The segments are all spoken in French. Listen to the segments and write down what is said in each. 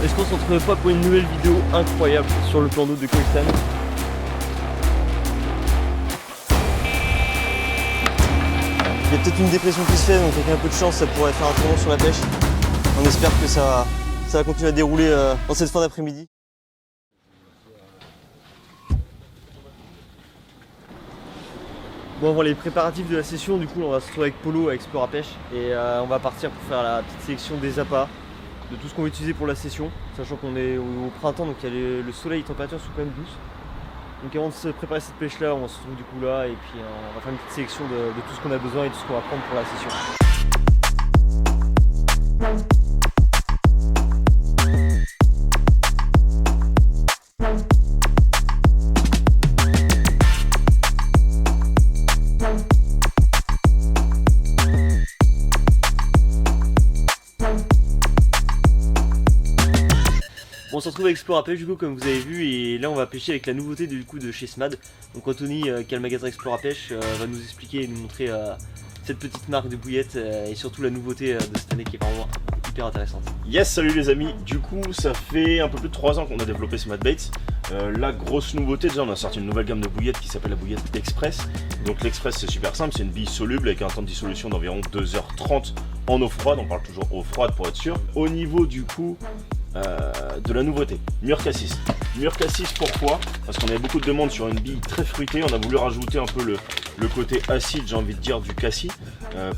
Est-ce qu'on se retrouve pas pour une nouvelle vidéo incroyable sur le plan d'eau de Khoisan? Il y a peut-être une dépression qui se fait, donc avec un peu de chance ça pourrait faire un tournant sur la pêche. On espère que ça va continuer à dérouler dans cette fin d'après-midi. Bon, voilà les préparatifs de la session, du coup on va se retrouver avec Polo à Explora Pêche et on va partir pour faire la petite sélection des appâts, de tout ce qu'on va utiliser pour la session, sachant qu'on est au printemps, donc il y a le soleil, les températures sont quand même douces. Donc avant de se préparer cette pêche là, on se retrouve du coup là et puis on va faire une petite sélection de tout ce qu'on a besoin et de tout ce qu'on va prendre pour la session. Bon, on se retrouve avec Explora Pêche du coup comme vous avez vu, et là on va pêcher avec la nouveauté du coup de chez Smad. Donc Anthony qui a le magasin Explora Pêche va nous expliquer et nous montrer cette petite marque de bouillettes et surtout la nouveauté de cette année qui est vraiment hyper intéressante. Yes, salut les amis, du coup ça fait un peu plus de 3 ans qu'on a développé Smad Baits. La grosse nouveauté, déjà on a sorti une nouvelle gamme de bouillettes qui s'appelle la bouillette Express. Donc l'Express c'est super simple, c'est une bille soluble avec un temps de dissolution d'environ 2h30 en eau froide, on parle toujours eau froide pour être sûr. Au niveau du coup de la nouveauté, mur cassis. Mur cassis pourquoi? Parce qu'on avait beaucoup de demandes sur une bille très fruitée, on a voulu rajouter un peu le côté acide, j'ai envie de dire, du cassis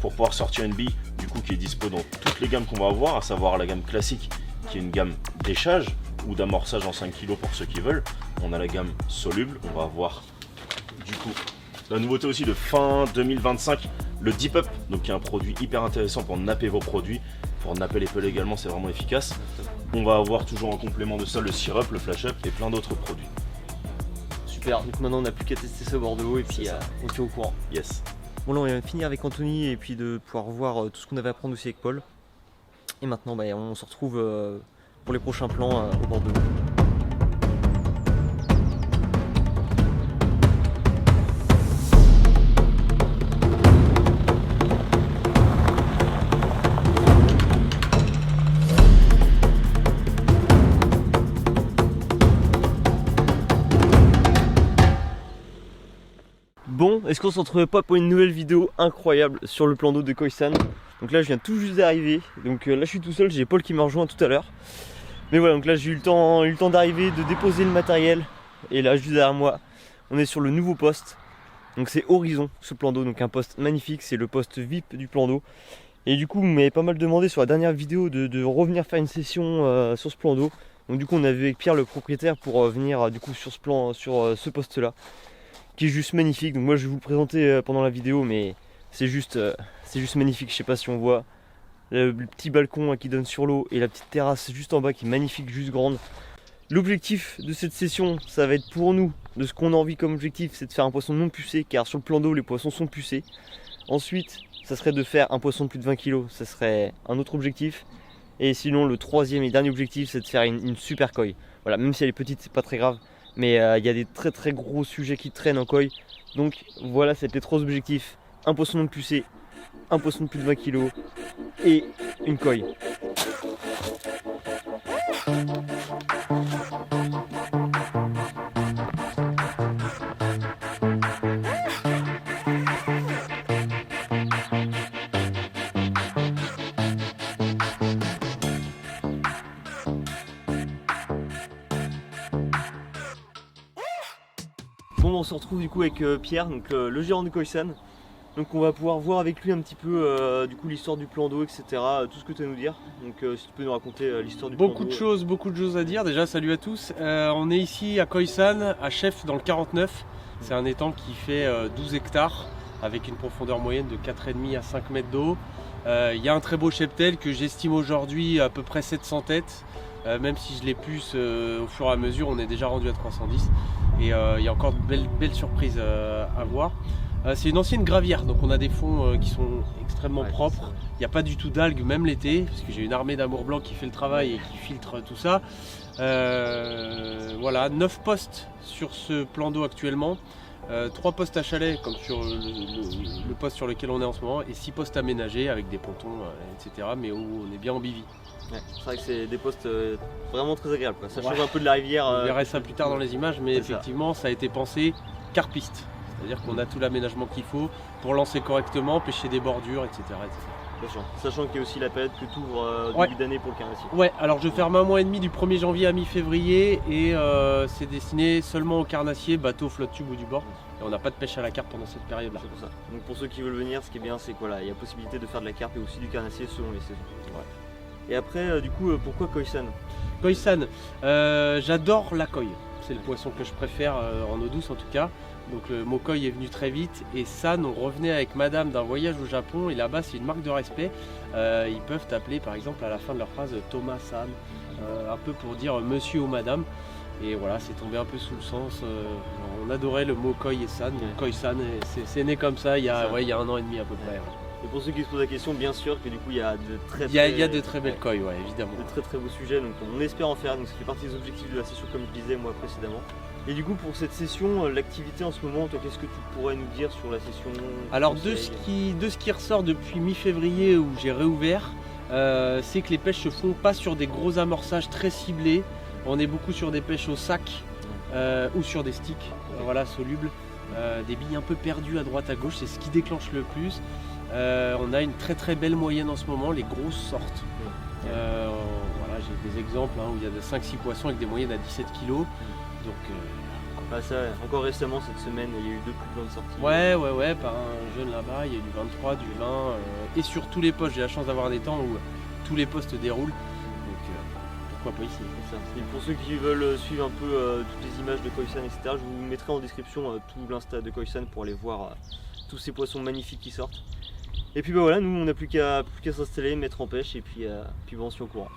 pour pouvoir sortir une bille du coup qui est dispo dans toutes les gammes qu'on va avoir, à savoir la gamme classique qui est une gamme d'échage ou d'amorçage en 5 kg pour ceux qui veulent. On a la gamme soluble, on va avoir du coup la nouveauté aussi de fin 2025, le Deep Up, donc qui est un produit hyper intéressant pour napper vos produits, pour napper les pelles également, c'est vraiment efficace. On va avoir toujours en complément de ça le Syrup, le Flash Up et plein d'autres produits. Super, donc maintenant on n'a plus qu'à tester ça au bord de l'eau et puis on tient au courant. Yes. Bon là on vient de finir avec Anthony et puis de pouvoir voir tout ce qu'on avait à prendre aussi avec Paul. Et maintenant on se retrouve pour les prochains plans au bord de l'eau. Bon, est-ce qu'on se retrouve pas pour une nouvelle vidéo incroyable sur le plan d'eau de Khoisan? Donc là je viens tout juste d'arriver, donc là je suis tout seul, j'ai Paul qui m'a rejoint tout à l'heure. Mais voilà, donc là j'ai eu le temps d'arriver, de déposer le matériel. Et là juste derrière moi, on est sur le nouveau poste. Donc c'est Horizon ce plan d'eau, donc un poste magnifique, c'est le poste VIP du plan d'eau. Et du coup vous m'avez pas mal demandé sur la dernière vidéo de revenir faire une session sur ce plan d'eau. Donc du coup on a vu avec Pierre le propriétaire pour venir du coup sur ce poste là, qui est juste magnifique. Donc moi je vais vous le présenter pendant la vidéo, mais c'est juste magnifique. Je sais pas si on voit le petit balcon qui donne sur l'eau et la petite terrasse juste en bas qui est magnifique, juste grande. L'objectif de cette session, ça va être pour nous, de ce qu'on a envie comme objectif, c'est de faire un poisson non pucé, car sur le plan d'eau les poissons sont pucés. Ensuite ça serait de faire un poisson de plus de 20 kg, ça serait un autre objectif. Et sinon le troisième et dernier objectif, c'est de faire une super koi. Voilà, même si elle est petite c'est pas très grave, mais il y a des très gros sujets qui traînent en koi. Donc voilà, c'était les 3 objectifs: un poisson non pucé, un poisson de plus de 20 kg et une koi. Bon, on se retrouve du coup avec Pierre, donc le gérant de Khoisan. Donc on va pouvoir voir avec lui un petit peu du coup l'histoire du plan d'eau, etc. Tout ce que tu as à nous dire. Donc si tu peux nous raconter l'histoire du plan d'eau. Beaucoup de choses à dire. Déjà salut à tous. On est ici à Khoisan, à Chef dans le 49. C'est un étang qui fait 12 hectares avec une profondeur moyenne de 4,5 à 5 mètres d'eau. Il y a un très beau cheptel que j'estime aujourd'hui à peu près 700 têtes. Même si je les puce au fur et à mesure, on est déjà rendu à 310. Et il y a encore de belles surprises à voir. C'est une ancienne gravière, donc on a des fonds qui sont extrêmement propres. Il n'y a pas du tout d'algues, même l'été, parce que j'ai une armée d'amour blanc qui fait le travail et qui filtre tout ça. Voilà, 9 postes sur ce plan d'eau actuellement. 3 postes à chalet comme sur le poste sur lequel on est en ce moment et 6 postes aménagés avec des pontons, etc. mais où on est bien en bivy. Ouais, c'est vrai que c'est des postes vraiment très agréables, quoi. Ça change un peu de la rivière. On verra ça plus tard dans les images, mais c'est effectivement ça a été pensé carpiste. C'est-à-dire qu'on a tout l'aménagement qu'il faut pour lancer correctement, pêcher des bordures, etc. Sachant qu'il y a aussi la période que tu ouvres début d'année pour le carnassier. Ouais, alors je ferme un mois et demi du 1er janvier à mi-février et c'est destiné seulement aux carnassiers, bateau, flotte tube ou du bord. Et on n'a pas de pêche à la carpe pendant cette période-là. C'est pour ça. Donc pour ceux qui veulent venir, ce qui est bien, c'est qu'il y a possibilité de faire de la carpe et aussi du carnassier selon les saisons. Ouais. Et après, du coup, pourquoi Koi-san? Koi-san, j'adore la koi. C'est le poisson que je préfère en eau douce en tout cas. Donc le mot koi est venu très vite et san, on revenait avec madame d'un voyage au Japon et là-bas c'est une marque de respect. Ils peuvent t'appeler par exemple à la fin de leur phrase Thomas-san, un peu pour dire monsieur ou madame. Et voilà, c'est tombé un peu sous le sens. On adorait le mot koi et san, donc koi-san, c'est né comme ça il y a 1 an et demi à peu près. Et pour ceux qui se posent la question, bien sûr que du coup il y a de très de très belles koi, ouais, évidemment. De très beaux sujets, donc on espère en faire, donc ça fait partie des objectifs de la session comme je disais moi précédemment. Et du coup pour cette session, l'activité en ce moment, toi qu'est-ce que tu pourrais nous dire sur la session? Alors de ce qui ressort depuis mi-février où j'ai réouvert, c'est que les pêches se font pas sur des gros amorçages très ciblés. On est beaucoup sur des pêches au sac ou sur des sticks, voilà, solubles, des billes un peu perdues à droite à gauche, c'est ce qui déclenche le plus. On a une très belle moyenne en ce moment, les grosses sortent. Voilà, j'ai des exemples où il y a de 5-6 poissons avec des moyennes à 17 kg. Donc, encore récemment cette semaine, il y a eu 2 plus grandes sorties. Ouais, par un jeune là-bas, il y a eu du 23, du 20, et sur tous les postes. J'ai la chance d'avoir des temps où tous les postes déroulent. Donc pourquoi pas ici. Et pour ceux qui veulent suivre un peu toutes les images de Koi-san, etc., je vous mettrai en description tout l'insta de Koi-san pour aller voir tous ces poissons magnifiques qui sortent. Et puis voilà, nous on n'a plus qu'à s'installer, mettre en pêche et puis on se tient au courant.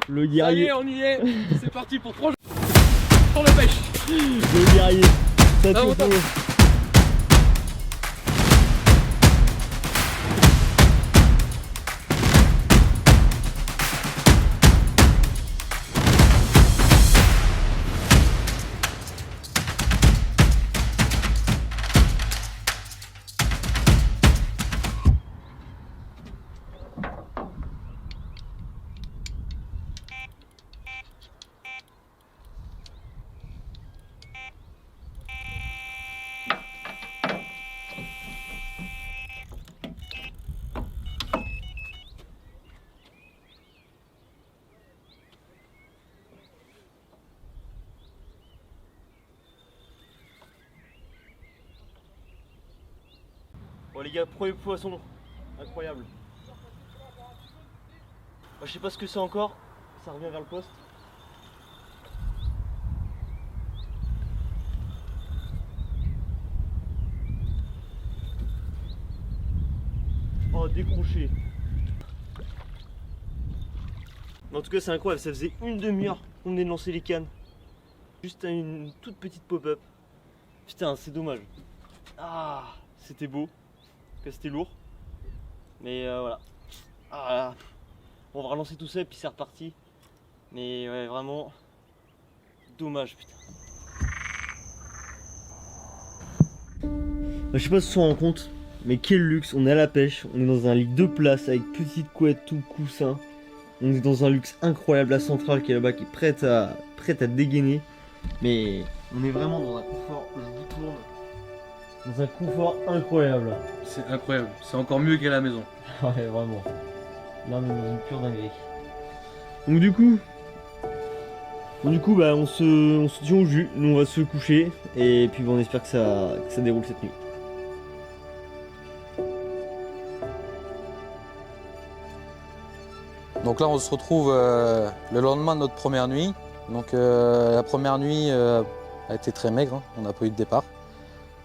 Le guerrier. Allez, on y est. C'est parti pour 3 jours pour la pêche. Le guerrier. Ça tourne. Bon les gars, premier poisson, incroyable. Je sais pas ce que c'est encore, ça revient vers le poste. Oh, décroché. En tout cas c'est incroyable, ça faisait une demi-heure qu'on venait de lancer les cannes. Juste à une toute petite pop-up. Putain, c'est dommage. Ah, c'était beau. C'était lourd, mais voilà. On va relancer tout ça et puis c'est reparti. Mais ouais, vraiment dommage, putain. Je sais pas si on se rend compte, mais quel luxe. On est à la pêche, on est dans un lit 2 places avec petite couette, tout coussin. On est dans un luxe incroyable, la centrale qui est là-bas, qui est prête à dégainer. Mais on est vraiment dans un confort, je vous tourne. Dans un confort incroyable. C'est incroyable, c'est encore mieux qu'à la maison. Ouais, vraiment. Là, on est dans une pure dinguerie. Donc du coup, on se tient au jus. Nous, on va se coucher et puis on espère que ça déroule cette nuit. Donc là on se retrouve le lendemain de notre première nuit. Donc la première nuit a été très maigre, on n'a pas eu de départ.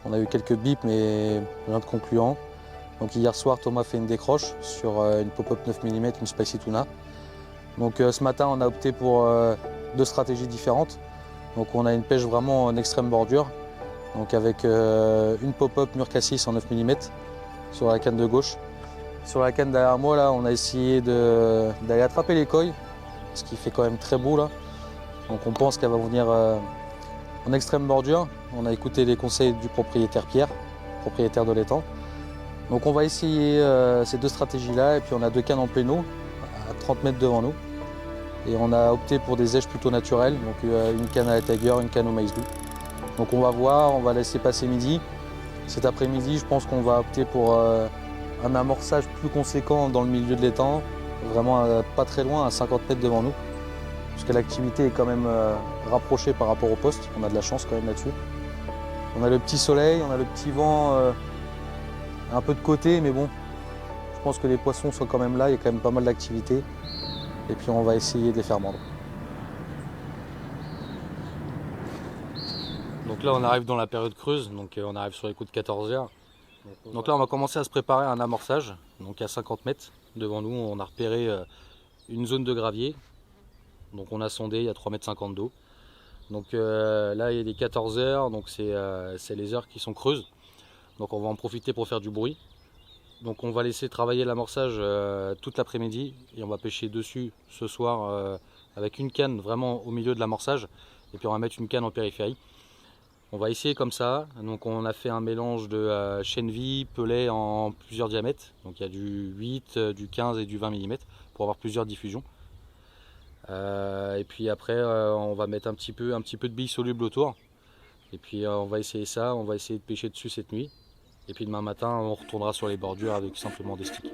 On a eu quelques bips mais rien de concluant. Donc hier soir Thomas fait une décroche sur une pop-up 9 mm, une spicy tuna. Donc ce matin on a opté pour 2 stratégies différentes. Donc on a une pêche vraiment en extrême bordure. Donc avec une pop-up mur cassis en 9 mm sur la canne de gauche. Sur la canne derrière moi là, on a essayé d'aller attraper les koi, ce qui fait quand même très beau là. Donc on pense qu'elle va venir en extrême bordure. On a écouté les conseils du propriétaire Pierre, propriétaire de l'étang. Donc on va essayer ces deux stratégies-là et puis on a 2 cannes en pléno à 30 mètres devant nous. Et on a opté pour des èches plutôt naturelles, donc une canne à la tiger, une canne au maïs doux. Donc on va voir, on va laisser passer midi. Cet après-midi, je pense qu'on va opter pour un amorçage plus conséquent dans le milieu de l'étang, vraiment pas très loin, à 50 mètres devant nous. Parce que l'activité est quand même rapprochée par rapport au poste, on a de la chance quand même là-dessus. On a le petit soleil, on a le petit vent un peu de côté, mais bon, je pense que les poissons sont quand même là, il y a quand même pas mal d'activité. Et puis on va essayer de les faire mordre. Donc là on arrive dans la période creuse, donc on arrive sur les coups de 14h. Donc là on va commencer à se préparer à un amorçage, donc à 50 mètres devant nous on a repéré une zone de gravier. Donc on a sondé, il y a 3,50 m d'eau. Donc là il y a des 14h, donc c'est les heures qui sont creuses. Donc on va en profiter pour faire du bruit. Donc on va laisser travailler l'amorçage toute l'après-midi et on va pêcher dessus ce soir avec une canne vraiment au milieu de l'amorçage. Et puis on va mettre une canne en périphérie. On va essayer comme ça. Donc on a fait un mélange de chènevis, pellet en plusieurs diamètres. Donc il y a du 8, du 15 et du 20 mm pour avoir plusieurs diffusions. Et puis après on va mettre un petit peu de billes solubles autour. Et puis on va essayer ça, on va essayer de pêcher dessus cette nuit. Et puis demain matin on retournera sur les bordures avec simplement des sticks.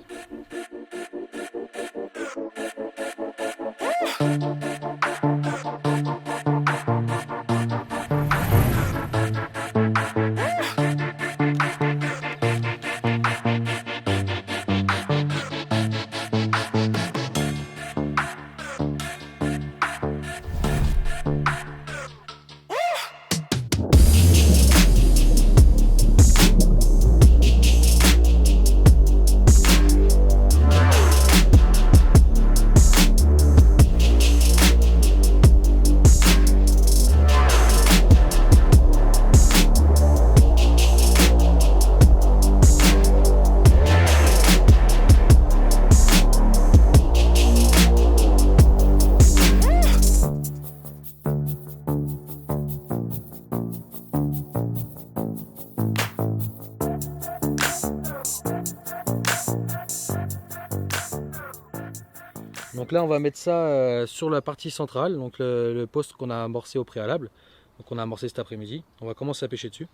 Donc là on va mettre ça sur la partie centrale, donc le poste qu'on a amorcé au préalable. Donc on a amorcé cet après-midi, on va commencer à pêcher dessus.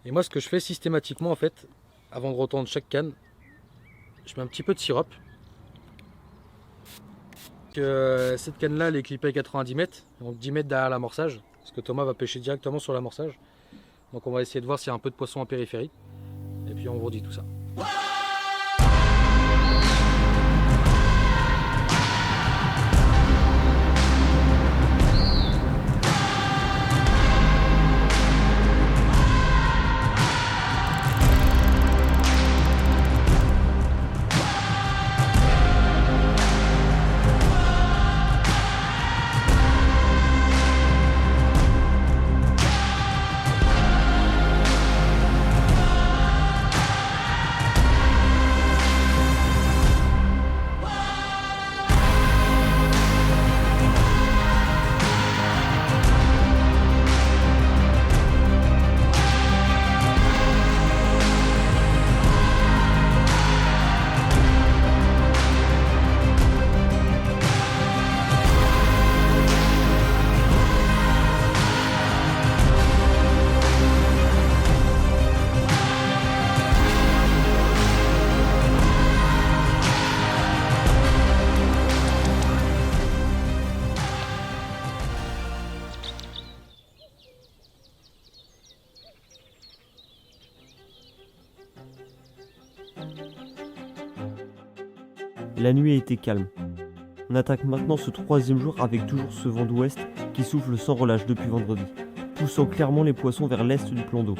Et moi ce que je fais systématiquement en fait, avant de retendre chaque canne, je mets un petit peu de sirop. Cette canne là elle est clippée à 90 mètres, donc 10 mètres derrière l'amorçage, parce que Thomas va pêcher directement sur l'amorçage. Donc on va essayer de voir s'il y a un peu de poisson en périphérie, et puis on vous redit tout ça. La nuit a été calme. On attaque maintenant ce 3e jour avec toujours ce vent d'ouest qui souffle sans relâche depuis vendredi, poussant clairement les poissons vers l'est du plan d'eau.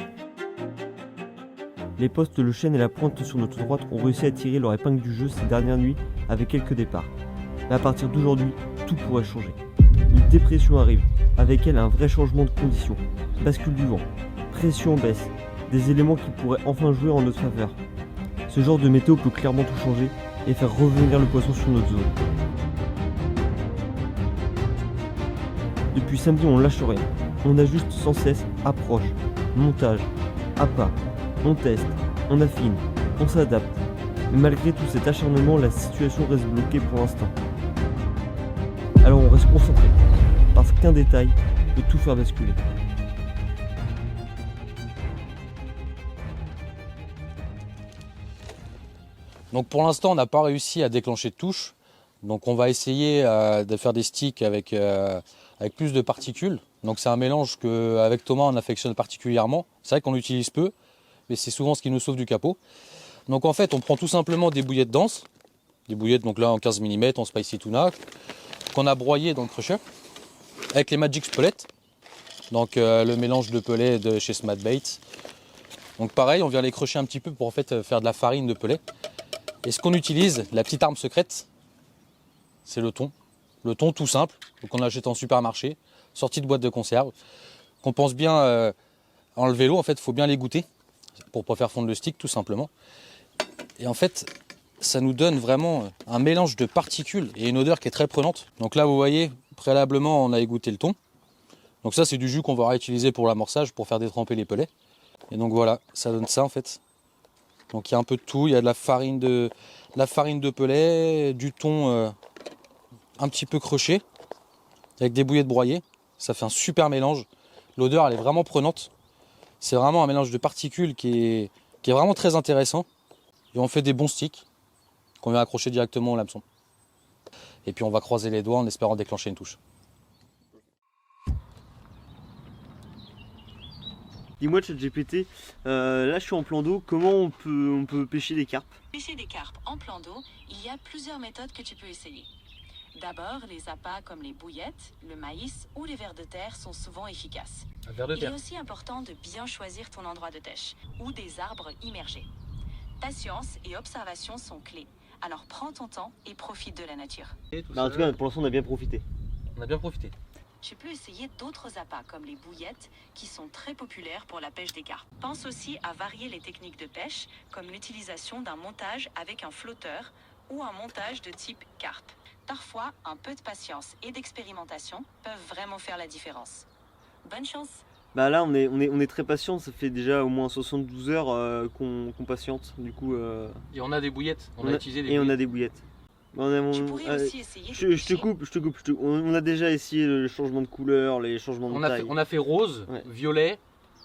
Les postes Le Chêne et la Pointe sur notre droite ont réussi à tirer leur épingle du jeu ces dernières nuits avec quelques départs. Mais à partir d'aujourd'hui, tout pourrait changer. Une dépression arrive, avec elle un vrai changement de conditions, bascule du vent, pression en baisse, des éléments qui pourraient enfin jouer en notre faveur. Ce genre de météo peut clairement tout changer et faire revenir le poisson sur notre zone. Depuis samedi on lâche rien. On ajuste sans cesse approche, montage, appât, on teste, on affine, on s'adapte. Mais malgré tout cet acharnement, la situation reste bloquée pour l'instant. Alors on reste concentré, parce qu'un détail peut tout faire basculer. Donc pour l'instant, on n'a pas réussi à déclencher de touche. Donc on va essayer de faire des sticks avec plus de particules. Donc c'est un mélange qu'avec Thomas on affectionne particulièrement. C'est vrai qu'on l'utilise peu, mais c'est souvent ce qui nous sauve du capot. Donc en fait on prend tout simplement des bouillettes denses. Des bouillettes donc là en 15 mm, en spicy tuna, qu'on a broyées dans le crusher. Avec les Magic Pellets. Donc le mélange de pellets de chez Smart Baits. Donc pareil, on vient les crusher un petit peu pour en fait faire de la farine de pellets. Et ce qu'on utilise, la petite arme secrète, c'est le thon. Le thon tout simple, qu'on achète en supermarché, sorti de boîte de conserve, qu'on pense bien enlever l'eau. En fait, il faut bien les goûter pour pas faire fondre le stick tout simplement. Et en fait, ça nous donne vraiment un mélange de particules et une odeur qui est très prenante. Donc là, vous voyez, préalablement, on a égoutté le thon. Donc ça, c'est du jus qu'on va réutiliser pour l'amorçage, pour faire détremper les pellets. Et donc voilà, ça donne ça en fait. Donc il y a un peu de tout, il y a de la farine de pellets, du thon un petit peu croché, avec des bouillettes broyées. Ça fait un super mélange. L'odeur elle est vraiment prenante. C'est vraiment un mélange de particules qui est vraiment très intéressant. Et on fait des bons sticks qu'on vient accrocher directement au hameçon. Et puis on va croiser les doigts en espérant déclencher une touche. Dis-moi ChatGPT, là je suis en plan d'eau, comment on peut pêcher des carpes? Pêcher des carpes en plan d'eau, il y a plusieurs méthodes que tu peux essayer. D'abord, les appâts comme les bouillettes, le maïs ou les vers de terre sont souvent efficaces. Il est aussi important de bien choisir ton endroit de pêche ou des arbres immergés. Patience et observation sont clés, alors prends ton temps et profite de la nature. En tout cas, pour l'instant on a bien profité. On a bien profité. Tu peux essayer d'autres appâts comme les bouillettes qui sont très populaires pour la pêche des carpes. Pense aussi à varier les techniques de pêche comme l'utilisation d'un montage avec un flotteur ou un montage de type carpe. Parfois, un peu de patience et d'expérimentation peuvent vraiment faire la différence. Bonne chance! Bah là on est très patient, ça fait déjà au moins 72 heures qu'on patiente. Du coup, Et on a des bouillettes, on a utilisé des et bouillettes. on a des bouillettes. Tu pourrais aussi essayer Je te coupe. On a déjà essayé le changement de couleur, les changements de taille. On a fait rose, Ouais. violet,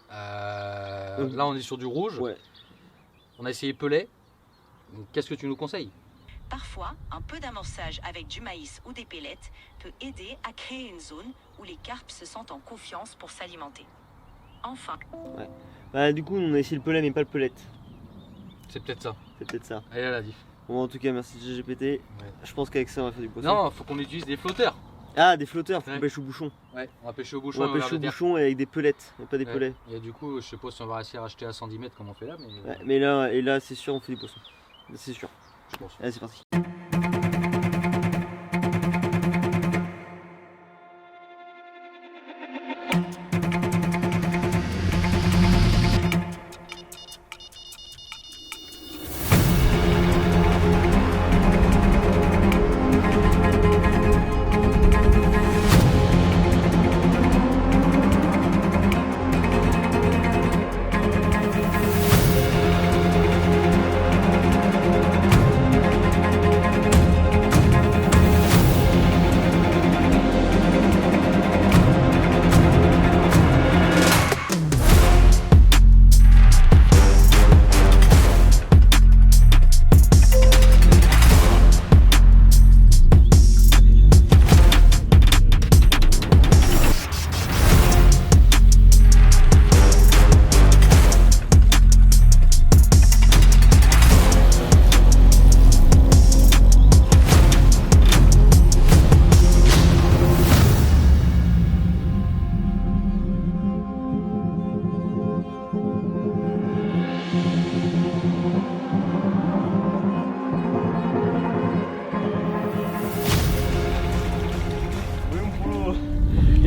là on est sur du rouge. Ouais. On a essayé pellet. Qu'est-ce que tu nous conseilles? Parfois, un peu d'amorçage avec du maïs ou des pellets peut aider à créer une zone où les carpes se sentent en confiance pour s'alimenter. Enfin, Bah du coup on a essayé le pellet mais pas le pellet. C'est peut-être ça. C'est peut-être ça. Elle est la diff. Bon en tout cas merci ChatGPT. Je pense qu'avec ça on va faire du poisson. Non, faut qu'on utilise des flotteurs. Ah des flotteurs, faut Ouais. qu'on pêche au bouchon. Ouais, on va pêcher au bouchon. On va pêcher au bouchon et avec des pelettes, et pas des pellets. Et du coup, je sais pas si on va réussir à acheter à 110 mètres comme on fait là, mais Ouais, mais là c'est sûr on fait du poisson. C'est sûr. je pense. Allez c'est parti.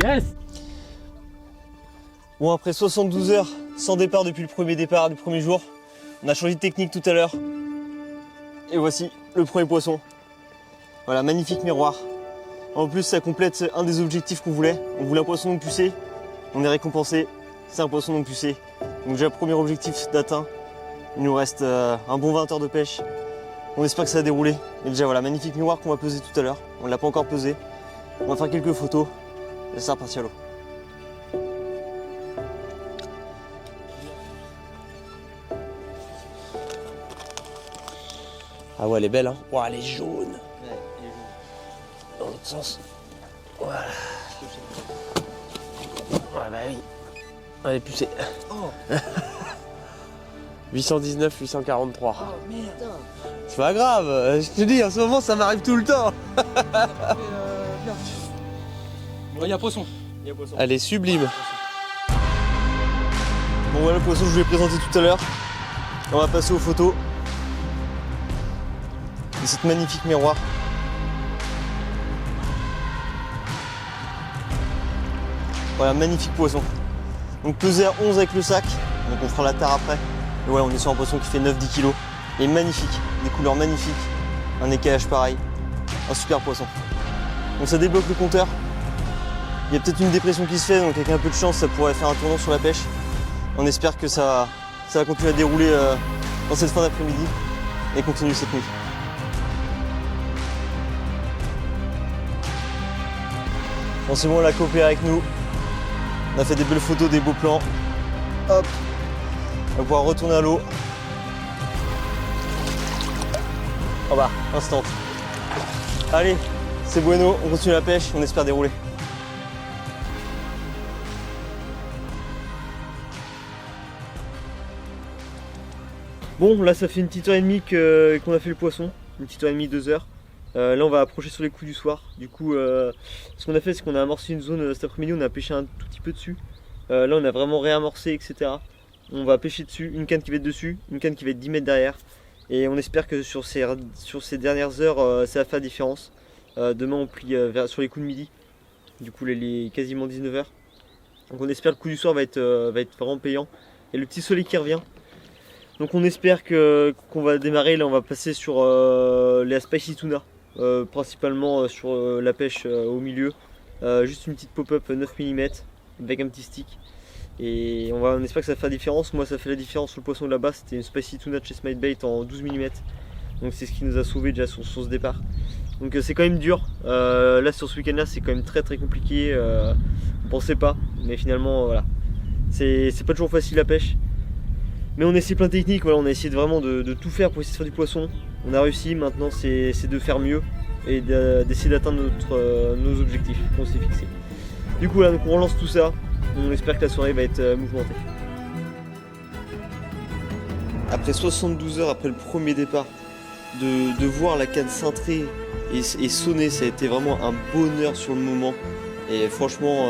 Yes. Bon après 72 heures sans départ depuis le premier départ du premier jour, on a changé de technique tout à l'heure. Et voici le premier poisson. Voilà, magnifique miroir. En plus ça complète un des objectifs qu'on voulait. On voulait un poisson pucé. on est récompensé, c'est un poisson non pucé. Donc déjà premier objectif d'atteint, il nous reste un bon 20 heures de pêche. On espère que ça va dérouler. Mais déjà voilà, magnifique miroir qu'on va peser tout à l'heure, on ne l'a pas encore pesé. On va faire quelques photos et ça reparti à l'eau. Ah ouais, elle est belle, hein. Wow, elle est jaune. Dans l'autre sens. Voilà. Ouais, bah oui. Elle est pucée. Oh. 819, 843. Oh merde. C'est pas grave, je te dis, en ce moment ça m'arrive tout le temps. Il y a poisson. Elle est sublime. Bon voilà le poisson que je vous ai présenté tout à l'heure. On va passer aux photos. Et cette magnifique miroir. Voilà, magnifique poisson. Donc pesé à 11 avec le sac, donc on fera la tare après. Et ouais, on est sur un poisson qui fait 9-10 kg. Et magnifique, des couleurs magnifiques, un écaillage pareil, un super poisson. Donc ça débloque le compteur. Il y a peut-être une dépression qui se fait, donc avec un peu de chance, ça pourrait faire un tournant sur la pêche. On espère que ça va continuer à dérouler dans cette fin d'après-midi et continuer cette nuit. Bon, c'est bon, elle a coopéré avec nous. On a fait des belles photos, des beaux plans. Hop, on va pouvoir retourner à l'eau. Oh bah, instant. Allez, c'est bueno, on continue la pêche, on espère dérouler. Bon, là ça fait une petite heure et demie qu'on a fait le poisson, une petite heure et demie, 2 heures. Là on va approcher sur les coups du soir. Du coup, ce qu'on a fait, c'est qu'on a amorcé une zone cet après-midi, on a pêché un tout petit peu dessus. Là on a vraiment réamorcé, etc. On va pêcher dessus, une canne qui va être dessus, une canne qui va être 10 mètres derrière. Et on espère que sur ces dernières heures, ça va faire la différence. Demain on plie sur les coups de midi. Du coup, les quasiment 19h. Donc on espère que le coup du soir va être vraiment payant. Et le petit soleil qui revient. Donc on espère qu'on va démarrer. Là on va passer sur les spicy tuna. Principalement sur la pêche au milieu. Juste une petite pop-up 9 mm avec un petit stick. Et on espère que ça fait la différence. Moi ça fait la différence sur le poisson de là-bas. C'était une spicy tuna de chez Smitebait en 12 mm. Donc c'est ce qui nous a sauvé déjà sur ce départ. Donc c'est quand même dur. Là sur ce week-end là c'est quand même très compliqué. On pensait pas. Mais finalement voilà. C'est pas toujours facile la pêche. Mais on essaie plein de techniques. Voilà, on a essayé vraiment de tout faire pour essayer de faire du poisson. On a réussi. Maintenant c'est de faire mieux. Et d'essayer d'atteindre nos objectifs qu'on s'est fixés. Du coup là donc on relance tout ça. On espère que la soirée va être mouvementée. Après 72 heures après le premier départ, de voir la canne cintrer et sonner, ça a été vraiment un bonheur sur le moment. Et franchement,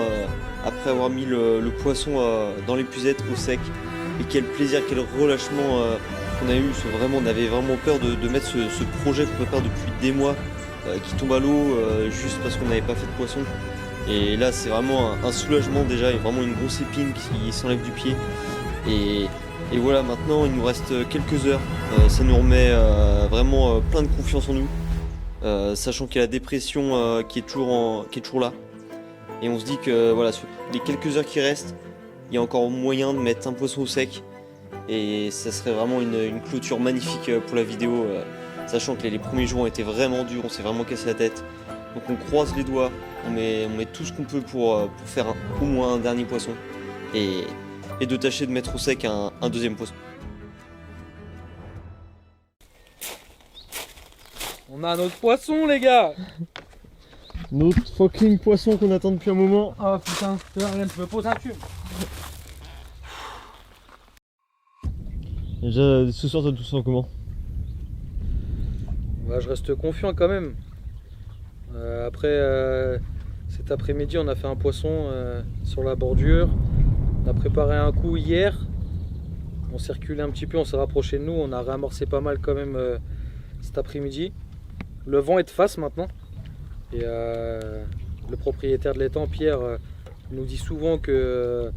après avoir mis le poisson dans l'épuisette au sec, et quel plaisir, quel relâchement qu'on a eu. Vraiment, on avait vraiment peur de mettre ce projet qu'on prépare depuis des mois qui tombe à l'eau juste parce qu'on n'avait pas fait de poisson. Et là c'est vraiment un soulagement déjà, et vraiment une grosse épine qui s'enlève du pied. Et voilà, maintenant il nous reste quelques heures, ça nous remet vraiment plein de confiance en nous, sachant qu'il y a la dépression qui est toujours là. Et on se dit que voilà, sur les quelques heures qui restent, il y a encore moyen de mettre un poisson au sec. Et ça serait vraiment une clôture magnifique pour la vidéo, sachant que les premiers jours ont été vraiment durs, on s'est vraiment cassé la tête. Donc on croise les doigts, on met tout ce qu'on peut pour faire au moins un dernier poisson et de tâcher de mettre au sec un deuxième poisson. On a notre poisson les gars. Notre fucking poisson qu'on attend depuis un moment. Oh putain, rien, tu me poses un tube. Déjà ce soir tu te sens comment? Bah, je reste confiant quand même. Après cet après-midi on a fait un poisson sur la bordure. On a préparé un coup hier. On s'est reculé un petit peu, on s'est rapproché de nous. On a réamorcé pas mal quand même cet après-midi. Le vent est de face maintenant. Et le propriétaire de l'étang, Pierre, nous dit souvent que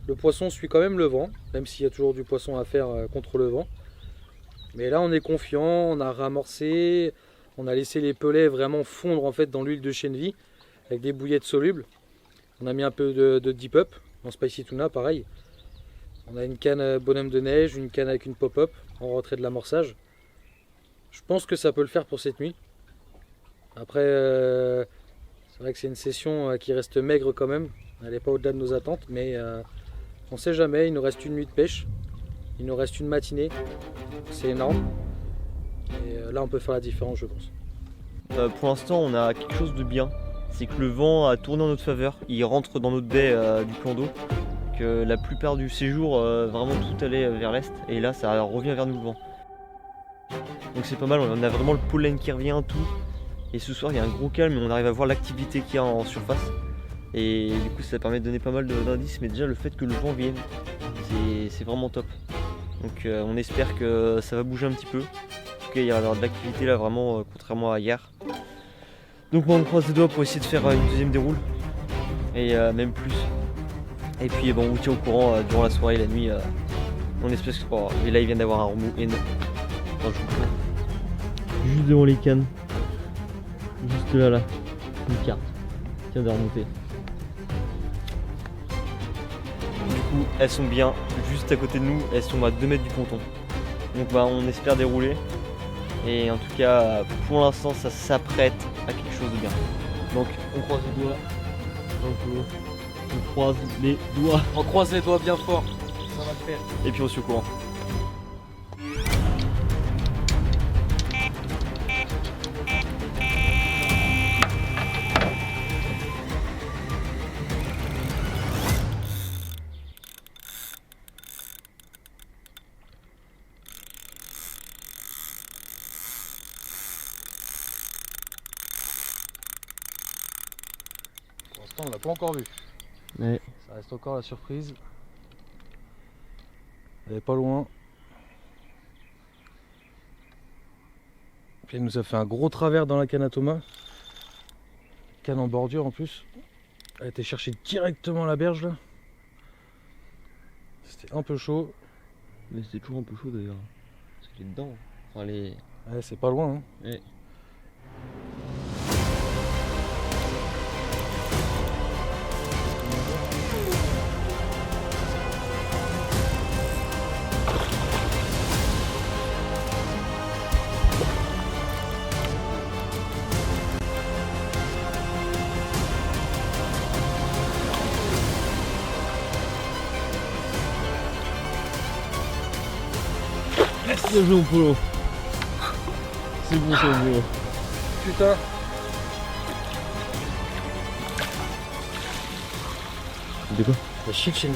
le poisson suit quand même le vent, même s'il y a toujours du poisson à faire contre le vent. Mais là on est confiant, on a réamorcé, on a laissé les pelets vraiment fondre en fait dans l'huile de chènevis avec des bouillettes solubles. On a mis un peu de dip up, En Spicy Tuna, pareil. On a une canne bonhomme de neige, une canne avec une pop-up en retrait de l'amorçage. Je pense que ça peut le faire pour cette nuit. Après, c'est vrai que c'est une session qui reste maigre quand même. Elle n'est pas au-delà de nos attentes, mais on ne sait jamais. Il nous reste une nuit de pêche. Il nous reste une matinée. C'est énorme. Et là, on peut faire la différence, je pense. Pour l'instant, on a quelque chose de bien. C'est que le vent a tourné en notre faveur. Il rentre dans notre baie du plan d'eau. Que la plupart du séjour, vraiment tout allait vers l'est. Et là, ça revient vers nous le vent. Donc c'est pas mal. On a vraiment le pollen qui revient, tout. Et ce soir, il y a un gros calme et on arrive à voir l'activité qu'il y a en surface. Et du coup, ça permet de donner pas mal d'indices. Mais déjà, le fait que le vent vienne, c'est vraiment top. Donc on espère que ça va bouger un petit peu. En tout cas, il y aura de l'activité là, vraiment, contrairement à hier. Donc moi, on croise les doigts pour essayer de faire une deuxième déroule. Et même plus. Et puis bon, on vous tient au courant durant la soirée et la nuit. On espère que... Oh, et là, il vient d'avoir un remous énorme. Attends, je vous prends. Juste devant les cannes. Juste là, une carte qui vient de remonter. Du coup, elles sont bien juste à côté de nous, elles sont à 2 mètres du ponton. Donc bah, on espère dérouler. Et en tout cas, pour l'instant, ça s'apprête à quelque chose de bien. Donc on croise les doigts. On croise les doigts. On croise les doigts bien fort, ça va le faire. Et puis on se courant. Pour l'instant, on l'a pas encore vu. Ouais. Ça reste encore la surprise. Elle est pas loin. Puis elle nous a fait un gros travers dans la canne à Thomas. Canne en bordure en plus. Elle a été chercher directement la berge là. C'était un peu chaud. Mais c'était toujours un peu chaud d'ailleurs. Parce qu'elle est dedans. Enfin, les... Ouais, c'est pas loin. Hein. Ouais. Bien joué mon polo. C'est bon ça mon polo. Putain. De quoi? La shit chez lui.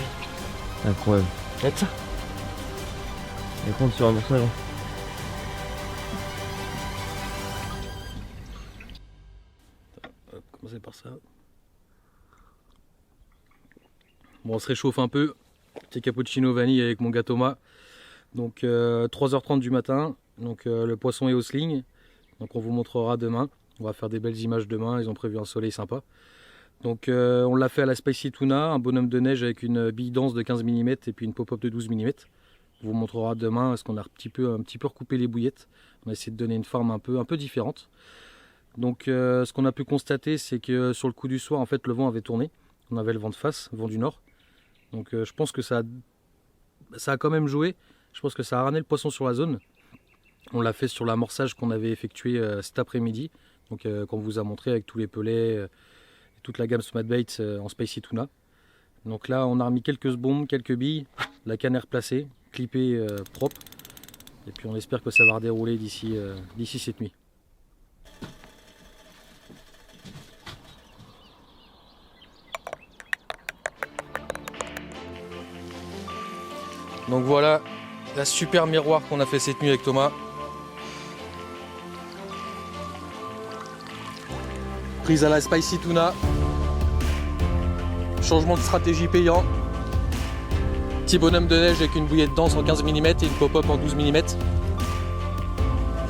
Incroyable. Regarde ça. Elle compte sur un morceau. On va commencer par ça. Bon, on se réchauffe un peu. Petit cappuccino vanille avec mon gars Thomas. Donc 3h30 du matin, donc le poisson est au sling, donc on vous montrera demain. On va faire des belles images demain, ils ont prévu un soleil sympa. Donc on l'a fait à la Spicy Tuna, un bonhomme de neige avec une bille dense de 15 mm et puis une pop-up de 12 mm. On vous montrera demain parce qu'on a un petit peu recoupé les bouillettes. On a essayé de donner une forme un peu différente. Donc ce qu'on a pu constater, c'est que sur le coup du soir, en fait, le vent avait tourné. On avait le vent de face, vent du nord. Donc je pense que ça a quand même joué. Je pense que ça a ramené le poisson sur la zone. On l'a fait sur l'amorçage qu'on avait effectué cet après-midi. Donc qu'on vous a montré avec tous les pelets, toute la gamme Smart Baits en Spicy Tuna. Donc là on a remis quelques bombes, quelques billes, la canne est replacée, clippée propre. Et puis on espère que ça va redérouler d'ici cette nuit. Donc voilà la super miroir qu'on a fait cette nuit avec Thomas. Prise à la Spicy Tuna. Changement de stratégie payant. Petit bonhomme de neige avec une bouillette dense en 15 mm et une pop-up en 12 mm.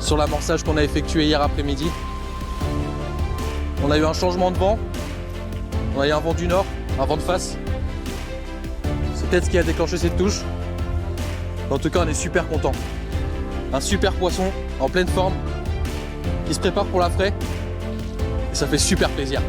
Sur l'amorçage qu'on a effectué hier après-midi. On a eu un changement de vent. On a eu un vent du nord, un vent de face. C'est peut-être ce qui a déclenché cette touche. En tout cas, on est super content. Un super poisson en pleine forme qui se prépare pour la fraie. Et ça fait super plaisir.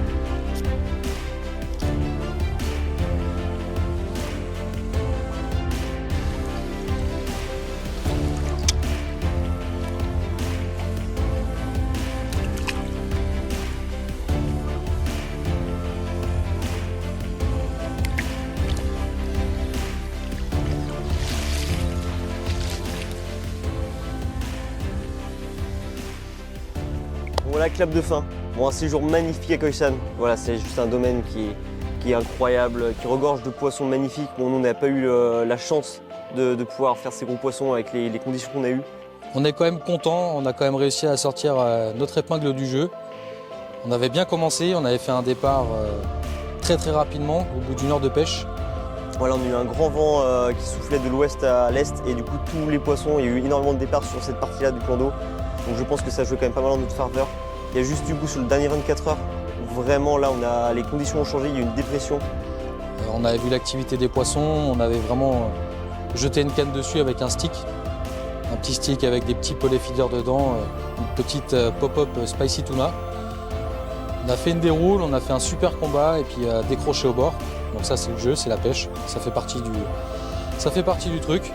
voilà, clap de fin. Bon, un séjour magnifique à Khoisan. Voilà, c'est juste un domaine qui est incroyable, qui regorge de poissons magnifiques. Bon, nous, on n'a pas eu la chance de pouvoir faire ces gros poissons avec les conditions qu'on a eues. On est quand même content, on a quand même réussi à sortir notre épingle du jeu. On avait bien commencé, on avait fait un départ très rapidement, au bout d'une heure de pêche. Voilà, on a eu un grand vent qui soufflait de l'ouest à l'est et du coup tous les poissons, il y a eu énormément de départs sur cette partie-là du plan d'eau. Donc je pense que ça jouait quand même pas mal en notre faveur. Il y a juste du coup sur le dernier 24 heures, où vraiment là les conditions ont changé, il y a eu une dépression. On avait vu l'activité des poissons, on avait vraiment jeté une canne dessus avec un stick. Un petit stick avec des petits pollet feeders dedans, une petite pop-up spicy tuna. On a fait une déroule, on a fait un super combat et puis décroché au bord. Donc ça c'est le jeu, c'est la pêche, ça fait partie du truc.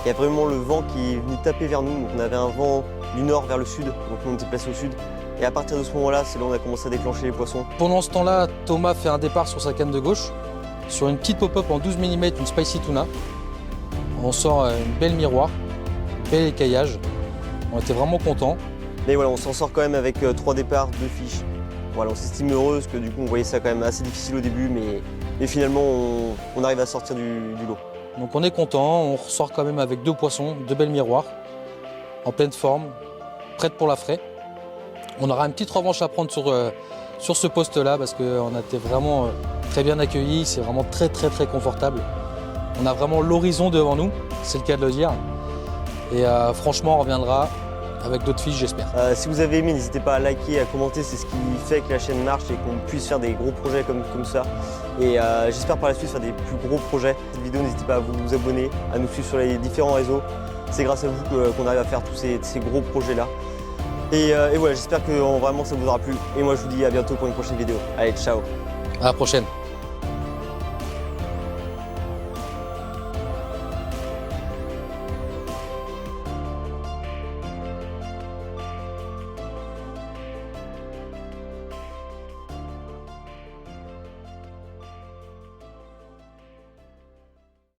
Il y a vraiment le vent qui est venu taper vers nous, donc on avait un vent du nord vers le sud, donc on était placé au sud. Et à partir de ce moment-là, c'est là où on a commencé à déclencher les poissons. Pendant ce temps-là, Thomas fait un départ sur sa canne de gauche, sur une petite pop-up en 12 mm, une spicy tuna. On sort une belle miroir, bel écaillage, on était vraiment contents. Mais voilà, on s'en sort quand même avec 3 départs, 2 fiches. Voilà, on s'estime heureux parce que du coup on voyait ça quand même assez difficile au début, mais finalement on arrive à sortir du lot. Donc on est content, on ressort quand même avec 2 poissons, 2 belles miroirs, en pleine forme, prêtes pour la fraie. On aura une petite revanche à prendre sur ce poste-là parce qu'on a été vraiment très bien accueillis, c'est vraiment très confortable. On a vraiment l'horizon devant nous, c'est le cas de le dire. Et franchement on reviendra avec d'autres fiches, j'espère. Si vous avez aimé, n'hésitez pas à liker, à commenter, c'est ce qui fait que la chaîne marche et qu'on puisse faire des gros projets comme ça. Et j'espère par la suite faire des plus gros projets. Cette vidéo, n'hésitez pas à vous abonner, à nous suivre sur les différents réseaux. C'est grâce à vous qu'on arrive à faire tous ces gros projets-là. Et voilà, j'espère que vraiment ça vous aura plu. Et moi, je vous dis à bientôt pour une prochaine vidéo. Allez, ciao! À la prochaine!